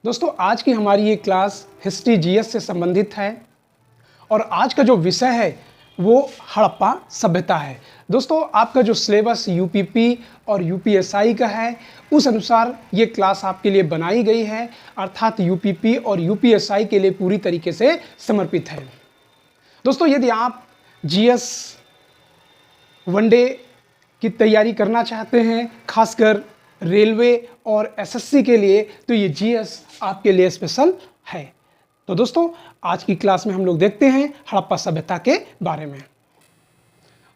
दोस्तों आज की हमारी ये क्लास हिस्ट्री जीएस से संबंधित है और आज का जो विषय है वो हड़प्पा सभ्यता है। दोस्तों आपका जो सिलेबस यूपीपी और यूपीएसआई का है उस अनुसार ये क्लास आपके लिए बनाई गई है, अर्थात यूपीपी और यूपीएसआई के लिए पूरी तरीके से समर्पित है। दोस्तों यदि आप जीएस वनडे की तैयारी करना चाहते हैं, खासकर रेलवे और एसएससी के लिए, तो ये जीएस आपके लिए स्पेशल है। तो दोस्तों आज की क्लास में हम लोग देखते हैं हड़प्पा सभ्यता के बारे में।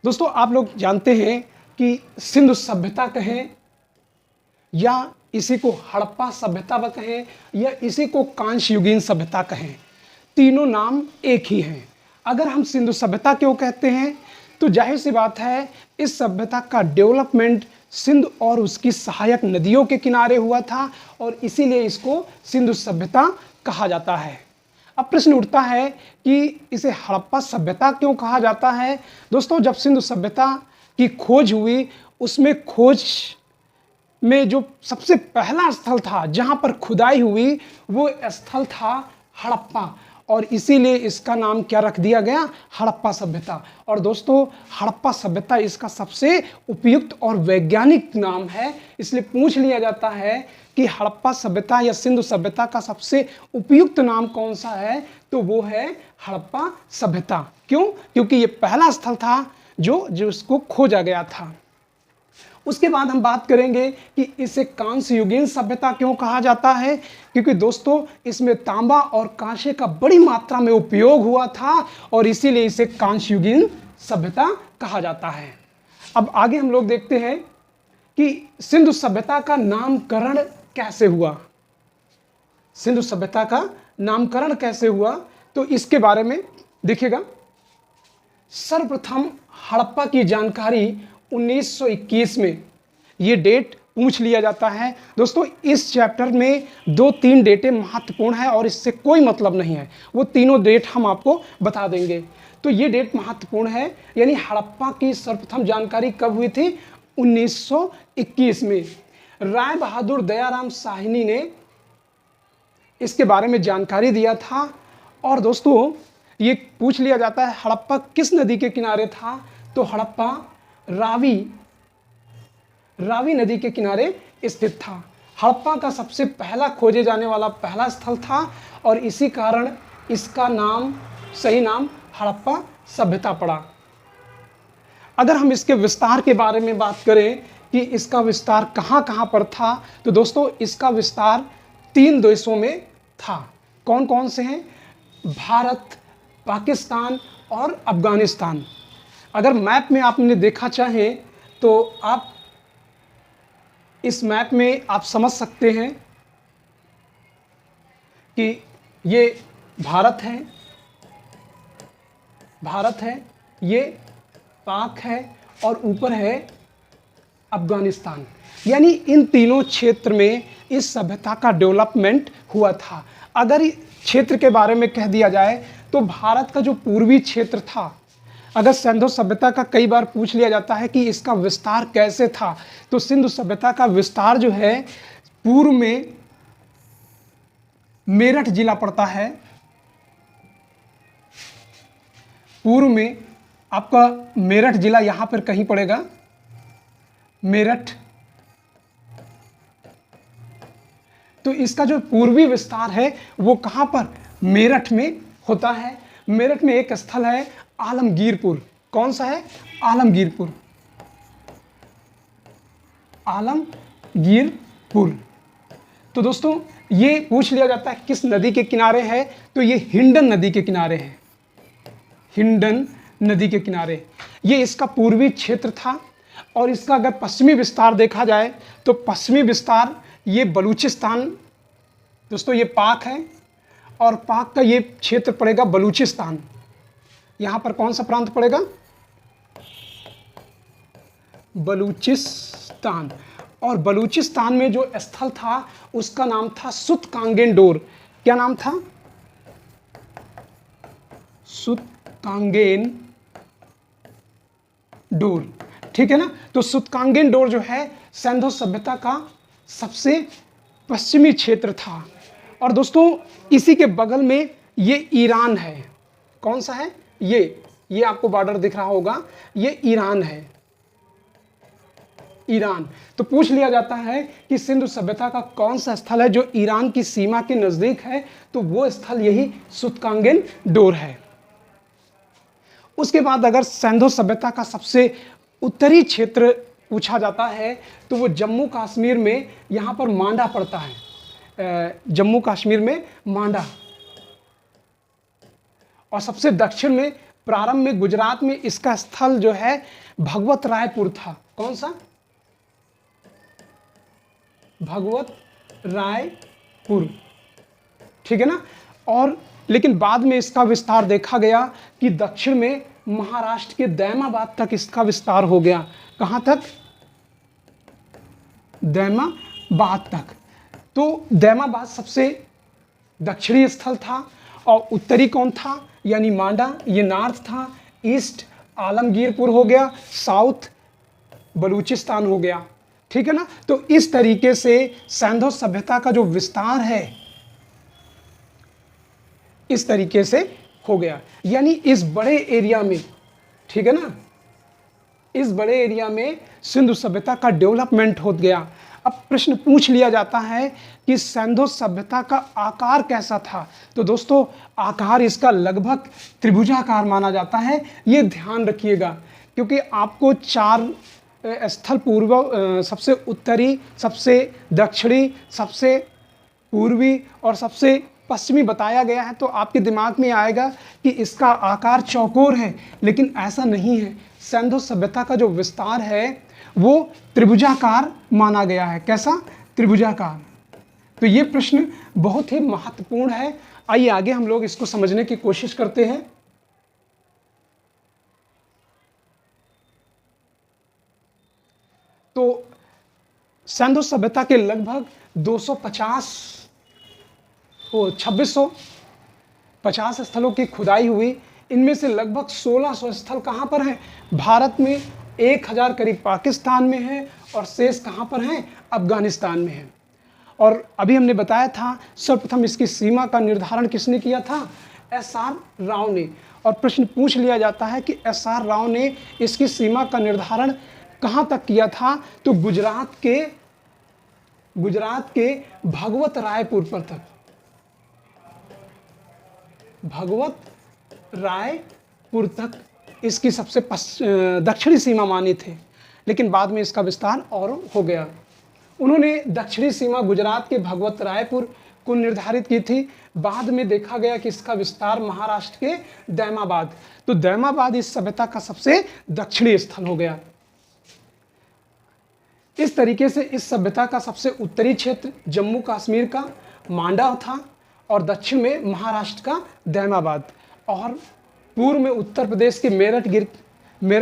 दोस्तों आप लोग जानते हैं कि सिंधु सभ्यता कहें या इसी को हड़प्पा सभ्यता कहें या इसी को कांस्य युगीन सभ्यता कहें, तीनों नाम एक ही हैं। अगर हम सिंधु सभ्यता क्यों कहते हैं तो जाहिर सी बात है इस सभ्यता का डेवलपमेंट सिंधु और उसकी सहायक नदियों के किनारे हुआ था और इसीलिए इसको सिंधु सभ्यता कहा जाता है। अब प्रश्न उठता है कि इसे हड़प्पा सभ्यता क्यों कहा जाता है। दोस्तों जब सिंधु सभ्यता की खोज हुई उसमें खोज में जो सबसे पहला स्थल था जहां पर खुदाई हुई वो स्थल था हड़प्पा और इसीलिए इसका नाम क्या रख दिया गया, हड़प्पा सभ्यता। और दोस्तों हड़प्पा सभ्यता इसका सबसे उपयुक्त और वैज्ञानिक नाम है, इसलिए पूछ लिया जाता है कि हड़प्पा सभ्यता या सिंधु सभ्यता का सबसे उपयुक्त नाम कौन सा है, तो वो है हड़प्पा सभ्यता। क्यों? क्योंकि ये पहला स्थल था जो इसको खोजा गया था। उसके बाद हम बात करेंगे कि इसे कांस्य युगीन सभ्यता क्यों कहा जाता है, क्योंकि दोस्तों इसमें तांबा और कांसे का बड़ी मात्रा में उपयोग हुआ था और इसीलिए इसे कांस्य युगीन सभ्यता कहा जाता है। अब आगे हम लोग देखते हैं कि सिंधु सभ्यता का नामकरण कैसे हुआ। सिंधु सभ्यता का नामकरण कैसे हुआ तो इसके बारे में देखिएगा। सर्वप्रथम हड़प्पा की जानकारी 1921 में, ये डेट पूछ लिया जाता है। दोस्तों इस चैप्टर में 2-3 डेटें महत्वपूर्ण है और इससे कोई मतलब नहीं है, वो तीनों डेट हम आपको बता देंगे। तो ये डेट महत्वपूर्ण है, यानी हड़प्पा की सर्वप्रथम जानकारी कब हुई थी, 1921 में। राय बहादुर दयाराम साहनी ने इसके बारे में जानकारी दिया था। और दोस्तों ये पूछ लिया जाता है हड़प्पा किस नदी के किनारे था, तो हड़प्पा रावी नदी के किनारे स्थित था। हड़प्पा का सबसे पहला खोजे जाने वाला पहला स्थल था और इसी कारण इसका नाम, सही नाम हड़प्पा सभ्यता पड़ा। अगर हम इसके विस्तार के बारे में बात करें कि इसका विस्तार कहाँ कहाँ पर था, तो दोस्तों इसका विस्तार 3 देशों में था। कौन कौन से हैं? भारत, पाकिस्तान और अफगानिस्तान। अगर मैप में आपने देखा चाहे तो आप इस मैप में आप समझ सकते हैं कि ये भारत है, ये पाक है और ऊपर है अफगानिस्तान। यानी इन तीनों क्षेत्र में इस सभ्यता का डेवलपमेंट हुआ था। अगर इस क्षेत्र के बारे में कह दिया जाए तो भारत का जो पूर्वी क्षेत्र था, अगर सिंधु सभ्यता का कई बार पूछ लिया जाता है कि इसका विस्तार कैसे था, तो सिंधु सभ्यता का विस्तार जो है पूर्व में मेरठ जिला पड़ता है। पूर्व में आपका मेरठ जिला यहां पर कहीं पड़ेगा, मेरठ। तो इसका जो पूर्वी विस्तार है वो कहां पर, मेरठ में होता है। मेरठ में एक स्थल है आलमगीरपुर। कौन सा है? आलमगीरपुर। आलमगीरपुर। तो दोस्तों ये पूछ लिया जाता है किस नदी के किनारे है, तो ये हिंडन नदी के किनारे है। हिंडन नदी के किनारे ये इसका पूर्वी क्षेत्र था। और इसका अगर पश्चिमी विस्तार देखा जाए तो पश्चिमी विस्तार ये बलूचिस्तान, दोस्तों ये पाक है और पाक का ये क्षेत्र पड़ेगा बलूचिस्तान। यहां पर कौन सा प्रांत पड़ेगा, बलूचिस्तान। और बलूचिस्तान में जो स्थल था उसका नाम था सुतकांगेन-डोर। क्या नाम था? सुतकांगेन-डोर। ठीक है ना। तो सुतकांगेन-डोर जो है सिंधु सभ्यता का सबसे पश्चिमी क्षेत्र था और दोस्तों इसी के बगल में ये ईरान है। कौन सा है? ये आपको बॉर्डर दिख रहा होगा, ये ईरान है, ईरान। तो पूछ लिया जाता है कि सिंधु सभ्यता का कौन सा स्थल है जो ईरान की सीमा के नजदीक है, तो वो स्थल यही सुतकांगेन डोर है। उसके बाद अगर सिंधु सभ्यता का सबसे उत्तरी क्षेत्र पूछा जाता है तो वो जम्मू कश्मीर में, यहाँ पर मांडा पड़ता है, जम्मू कश्मीर में मांडा। और सबसे दक्षिण में प्रारंभ में गुजरात में इसका स्थल जो है भगवत रायपुर था। कौन सा? भगवत रायपुर, ठीक है ना। और लेकिन बाद में इसका विस्तार देखा गया कि दक्षिण में महाराष्ट्र के दैमाबाद तक इसका विस्तार हो गया। कहां तक? दैमाबाद तक। तो दैमाबाद सबसे दक्षिणी स्थल था और उत्तरी कौन था? यानी मांडा, ये नॉर्थ था। ईस्ट आलमगीरपुर हो गया, साउथ बलूचिस्तान हो गया, ठीक है ना। तो इस तरीके से सिंधु सभ्यता का जो विस्तार है इस तरीके से हो गया, यानी इस बड़े एरिया में, ठीक है ना, इस बड़े एरिया में सिंधु सभ्यता का डेवलपमेंट हो गया। अब प्रश्न पूछ लिया जाता है कि सिंधु सभ्यता का आकार कैसा था, तो दोस्तों आकार इसका लगभग त्रिभुजाकार माना जाता है। ये ध्यान रखिएगा क्योंकि आपको 4 स्थल पूर्व, सबसे उत्तरी, सबसे दक्षिणी, सबसे पूर्वी और सबसे पश्चिमी बताया गया है, तो आपके दिमाग में आएगा कि इसका आकार चौकोर है, लेकिन ऐसा नहीं है। सिंधु सभ्यता का जो विस्तार है वो त्रिभुजाकार माना गया है। कैसा? त्रिभुजाकार। तो ये प्रश्न बहुत ही महत्वपूर्ण है। आइए आगे हम लोग इसको समझने की कोशिश करते हैं। तो सिंधु सभ्यता के लगभग 2650 स्थलों की खुदाई हुई। इनमें से लगभग 1600 स्थल कहां पर हैं? भारत में, 1000 करीब पाकिस्तान में है और शेष कहां पर हैं? अफगानिस्तान में है। और अभी हमने बताया था सर्वप्रथम इसकी सीमा का निर्धारण किसने किया था? एस.आर. राव ने। और प्रश्न पूछ लिया जाता है कि एस.आर. राव ने इसकी सीमा का निर्धारण कहां तक किया था, तो गुजरात के भगवत रायपुर पर तक, भगवत रायपुर तक इसकी सबसे दक्षिणी सीमा मानी थी, लेकिन बाद में इसका विस्तार और हो गया। उन्होंने दक्षिणी सीमा गुजरात के भगवत रायपुर को निर्धारित की थी। बाद में देखा गया कि इसका विस्तार महाराष्ट्र के दैमाबाद, तो दैमाबाद इस सभ्यता का सबसे दक्षिणी स्थल हो गया। इस तरीके से इस सभ्यता का सबसे उत्तरी क्षेत्र जम्मू कश्मीर का मांडा था और दक्षिण में महाराष्ट्र का दैमाबाद, और पूर्व में उत्तर प्रदेश के मेरठ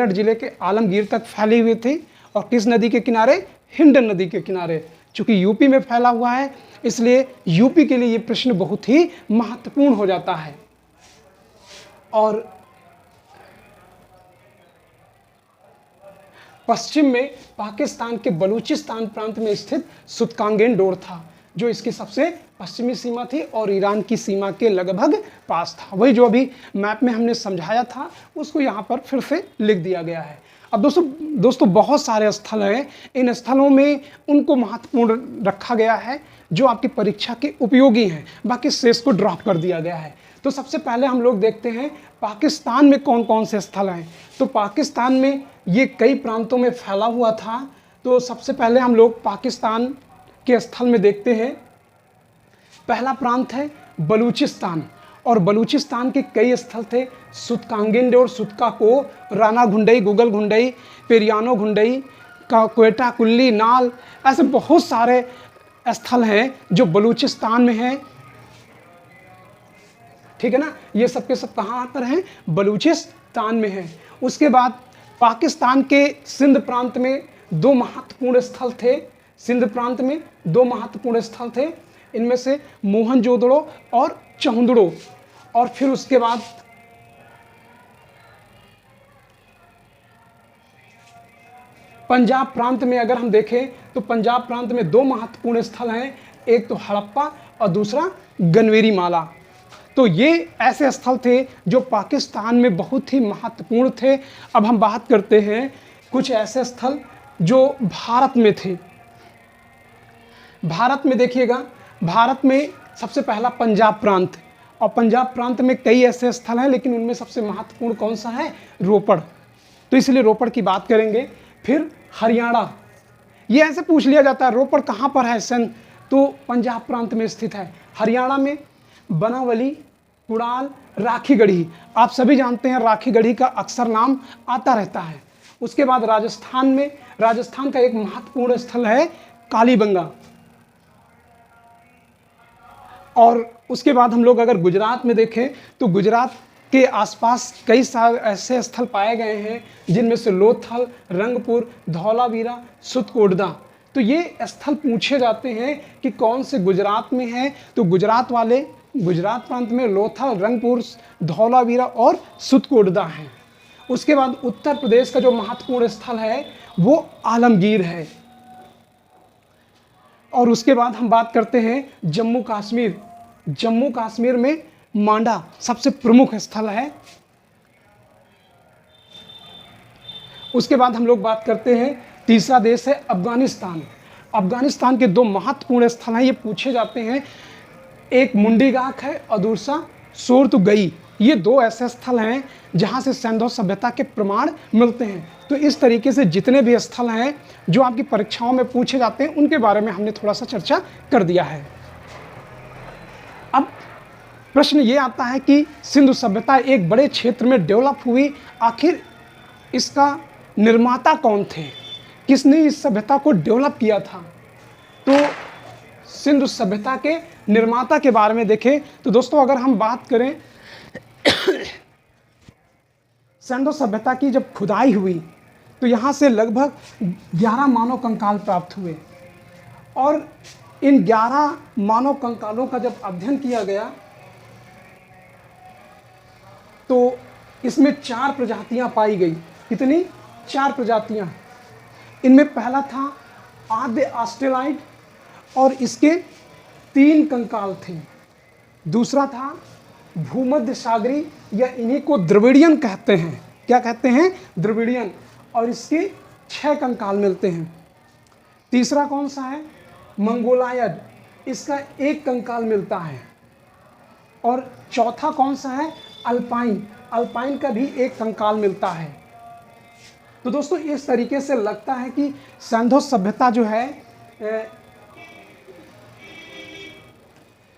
जिले के आलमगीर तक फैली हुई थी। और किस नदी के किनारे? हिंड नदी के किनारे। चूंकि यूपी में फैला हुआ है इसलिए यूपी के लिए ये प्रश्न बहुत ही महत्वपूर्ण हो जाता है। और पश्चिम में पाकिस्तान के बलूचिस्तान प्रांत में स्थित सुतकांगेन डोर था, जो इसकी सबसे पश्चिमी सीमा थी और ईरान की सीमा के लगभग पास था। वही जो अभी मैप में हमने समझाया था उसको यहाँ पर फिर से लिख दिया गया है। अब दोस्तों बहुत सारे स्थल हैं, इन स्थलों में उनको महत्वपूर्ण रखा गया है जो आपकी परीक्षा के उपयोगी हैं, बाकी शेष को ड्रॉप कर दिया गया है। तो सबसे पहले हम लोग देखते हैं पाकिस्तान में कौन कौन से स्थल हैं। तो पाकिस्तान में ये कई प्रांतों में फैला हुआ था। तो सबसे पहले हम लोग पाकिस्तान के स्थल में देखते हैं। पहला प्रांत है बलूचिस्तान, और बलूचिस्तान के कई स्थल थे। सुतकांगेन और सुतका को, राना घुंडई, गुगल घुंडई, पेरियानो घुंडई का, क्वेटा, कुल्ली, नाल, ऐसे बहुत सारे स्थल हैं जो बलूचिस्तान में हैं, ठीक है ना। ये सब के सब कहाँ पर हैं? बलूचिस्तान में हैं। उसके बाद पाकिस्तान के सिंध प्रांत में 2 महत्वपूर्ण स्थल थे। सिंध प्रांत में 2 महत्वपूर्ण स्थल थे, इनमें से मोहनजोदड़ो और चहुंदड़ो। और फिर उसके बाद पंजाब प्रांत में अगर हम देखें तो पंजाब प्रांत में 2 महत्वपूर्ण स्थल हैं, एक तो हड़प्पा और दूसरा गनवेरी माला। तो ये ऐसे स्थल थे जो पाकिस्तान में बहुत ही महत्वपूर्ण थे। अब हम बात करते हैं कुछ ऐसे स्थल जो भारत में थे। भारत में देखिएगा, भारत में सबसे पहला पंजाब प्रांत, और पंजाब प्रांत में कई ऐसे स्थल हैं, लेकिन उनमें सबसे महत्वपूर्ण कौन सा है? रोपड़। तो इसलिए रोपड़ की बात करेंगे। फिर हरियाणा, ये ऐसे पूछ लिया जाता है रोपड़ कहाँ पर है सन, तो पंजाब प्रांत में स्थित है। हरियाणा में बनावली, कुड़ाल, राखीगढ़ी, आप सभी जानते हैं राखीगढ़ी का अक्सर नाम आता रहता है। उसके बाद राजस्थान में, राजस्थान का एक महत्वपूर्ण स्थल है कालीबंगा। और उसके बाद हम लोग अगर गुजरात में देखें तो गुजरात के आसपास कई सारे ऐसे स्थल पाए गए हैं, जिनमें से लोथल, रंगपुर, धौलावीरा, सुतकोटदा। तो ये स्थल पूछे जाते हैं कि कौन से गुजरात में है, तो गुजरात वाले गुजरात प्रांत में लोथल, रंगपुर, धौलावीरा और सुतकोटदा हैं। उसके बाद उत्तर प्रदेश का जो महत्वपूर्ण स्थल है वो आलमगीर है। और उसके बाद हम बात करते हैं जम्मू कश्मीर। जम्मू कश्मीर में मांडा सबसे प्रमुख स्थल है। उसके बाद हम लोग बात करते हैं, तीसरा देश है अफगानिस्तान। अफगानिस्तान के दो महत्वपूर्ण स्थल हैं, ये पूछे जाते हैं, एक मुंडी गाख है और दूसरा सोरतुगई। ये दो ऐसे स्थल हैं जहाँ से सिंधु सभ्यता के प्रमाण मिलते हैं। तो इस तरीके से जितने भी स्थल हैं जो आपकी परीक्षाओं में पूछे जाते हैं, उनके बारे में हमने थोड़ा सा चर्चा कर दिया है। अब प्रश्न ये आता है कि सिंधु सभ्यता एक बड़े क्षेत्र में डेवलप हुई, आखिर इसका निर्माता कौन थे, किसने इस सभ्यता को डेवलप किया था? तो सिंधु सभ्यता के निर्माता के बारे में देखें तो दोस्तों, अगर हम बात करें सिंधु सभ्यता की जब खुदाई हुई तो यहाँ से लगभग 11 मानव कंकाल प्राप्त हुए। और इन 11 मानव कंकालों का जब अध्ययन किया गया तो इसमें 4 प्रजातियां पाई गई। कितनी? 4 प्रजातियां। इनमें पहला था आद्य ऑस्ट्रेलाइड और इसके 3 कंकाल थे। दूसरा था भूमध्य सागरी, या इन्हीं को द्रविडियन कहते हैं। क्या कहते हैं? द्रविडियन, और इसके 6 कंकाल मिलते हैं। तीसरा कौन सा है? मंगोलायड, इसका 1 कंकाल मिलता है। और चौथा कौन सा है? अल्पाइन, अल्पाइन का भी 1 कंकाल मिलता है। तो दोस्तों, इस तरीके से लगता है कि सिंधु सभ्यता जो है,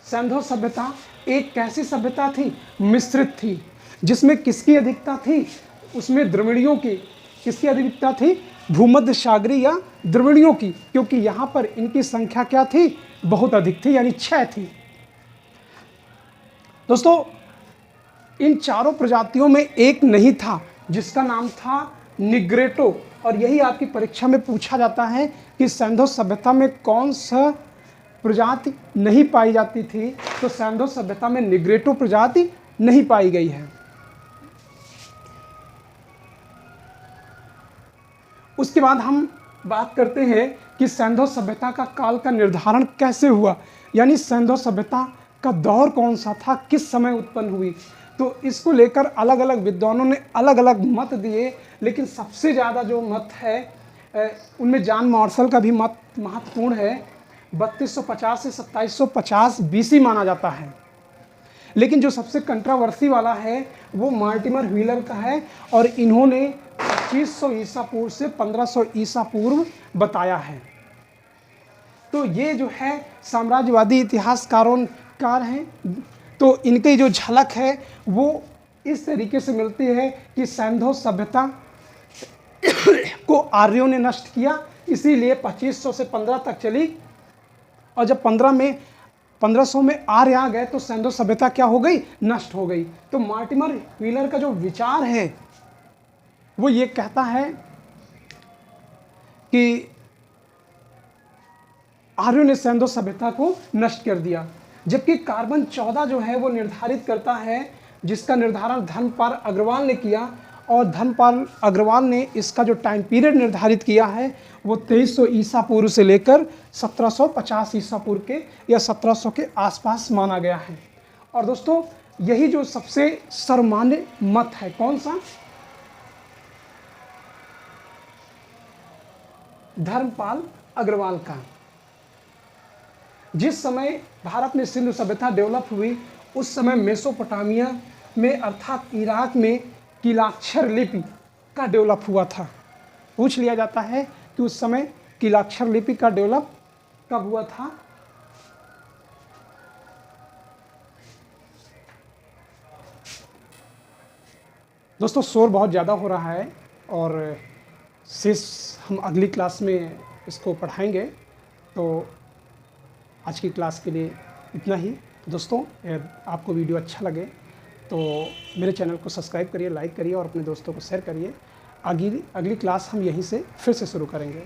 सिंधु सभ्यता एक कैसी सभ्यता थी? मिश्रित थी, जिसमें किसकी अधिकता थी? उसमें द्रविड़ियों की। किसकी अधिकता थी? भूमध्य सागरी या द्रविड़ियों की, क्योंकि यहाँ पर इनकी संख्या क्या थी? बहुत अधिक थी, यानी 6 थी। दोस्तों, इन चारों प्रजातियों में एक नहीं था, जिसका नाम था निग्रेटो। और यही आपकी परीक्षा में पूछा जाता है कि सिंधु सभ्यता में कौन सा प्रजाति नहीं पाई जाती थी, तो सिंधु सभ्यता में निग्रेटो प्रजाति नहीं पाई गई है। उसके बाद हम बात करते हैं कि सिंधु सभ्यता का काल का निर्धारण कैसे हुआ, यानी सिंधु सभ्यता का दौर कौन सा था, किस समय उत्पन्न हुई। तो इसको लेकर अलग अलग विद्वानों ने अलग अलग मत दिए, लेकिन सबसे ज़्यादा जो मत है उनमें जॉन मार्शल का भी मत महत्वपूर्ण है। 3250 से 2750 BC माना जाता है। लेकिन जो सबसे कंट्रोवर्सी वाला है वो मार्टिमर व्हीलर का है, और इन्होंने 2500 ईसा पूर्व से 1500 ईसा पूर्व बताया है। तो ये जो है साम्राज्यवादी इतिहासकार हैं, तो इनकी जो झलक है वो इस तरीके से मिलती है कि सिंधु सभ्यता को आर्यों ने नष्ट किया, इसीलिए 2500 से 15 तक चली, और जब 1500 में आर्य आ गए तो सिंधु सभ्यता क्या हो गई? नष्ट हो गई। तो मार्टिमर व्हीलर का जो विचार है वो ये कहता है कि आर्यों ने सिंधु सभ्यता को नष्ट कर दिया, जबकि कार्बन 14 जो है वो निर्धारित करता है, जिसका निर्धारण धर्मपाल अग्रवाल ने किया, और धर्मपाल अग्रवाल ने इसका जो टाइम पीरियड निर्धारित किया है वो 2300 ईसा पूर्व से लेकर 1750 ईसा पूर्व के या 1700 के आसपास माना गया है। और दोस्तों यही जो सबसे सर्वमान्य मत है, कौन सा? धर्मपाल अग्रवाल का। जिस समय भारत में सिंधु सभ्यता डेवलप हुई उस समय मेसोपोटामिया में अर्थात इराक में किलाक्षर लिपि का डेवलप हुआ था। पूछ लिया जाता है कि उस समय किलाक्षर लिपि का डेवलप कब हुआ था? दोस्तों शोर बहुत ज़्यादा हो रहा है और शेष हम अगली क्लास में इसको पढ़ाएंगे। तो आज की क्लास के लिए इतना ही। दोस्तों आपको वीडियो अच्छा लगे तो मेरे चैनल को सब्सक्राइब करिए, लाइक करिए और अपने दोस्तों को शेयर करिए। अगली क्लास हम यहीं से फिर से शुरू करेंगे।